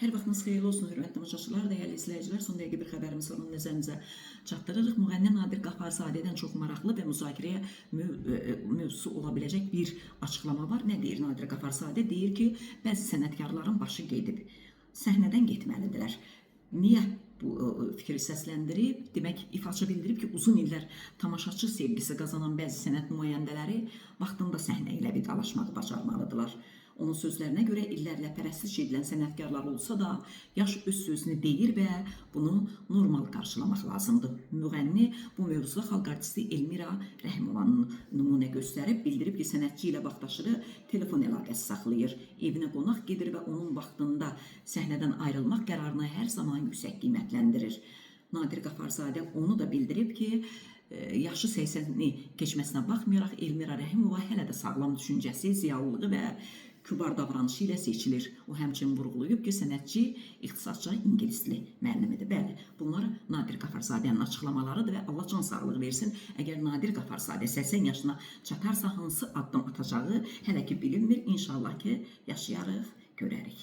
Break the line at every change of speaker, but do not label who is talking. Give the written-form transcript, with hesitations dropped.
Hər vaxtınız xeyirli olsun, hörmətli tamaşaçılar, dəyərli izləyicilər. Son dəqiqə bir xəbərimiz var, onu nəzərinizə çatdırırıq. Müğənni Nadir Qafarzadədən çox maraqlı və müzakirəyə mövzusu ola biləcək bir açıqlama var. Nə deyir Nadir Qafarzadə? Deyir ki, bəzi sənətkarların başı gedib, səhnədən getməlidirlər. Niyə bu fikri səsləndirib? Demək, ifaçı bildirib ki, uzun illər tamaşaçı sevgisi qazanan bəzi sənət nümayəndələri vaxtında səhnə ilə vidalaşmağı bacarmalıdırlar. Onun sözlərinə görə illərlə pərəstiş edilən sənətkarlar olsa da, yaş öz sözünü deyir və bunu normal qarşılamaq lazımdır. Müğənni bu mövzuda xalq artisti Elmira Rəhimovanın nümunə göstərib, bildirib ki, sənətçi ilə vaxtaşırı telefon əlaqəsi saxlayır, evinə qonaq gedir və onun vaxtında səhnədən ayrılmaq qərarını hər zaman yüksək qiymətləndirir. Nadir Qafarzadə onu da bildirib ki, yaşı 80-ni keçməsinə baxmayaraq Elmira Rəhimova hələ də sağlam düşüncəsi, ziyalılığı və kübar davranışı ilə seçilir. O həmçinin vurğulayıb ki, sənətçi ixtisasca ingilisli müəllimidir. Bəli, bunlar Nadir Qafarzadənin açıqlamalarıdır və Allah can sağlığı versin. Əgər Nadir Qafarzadə 80 yaşına çatarsa hansı addım atacağı hələ ki bilinmir. İnşallah ki yaşayarıq, görərik.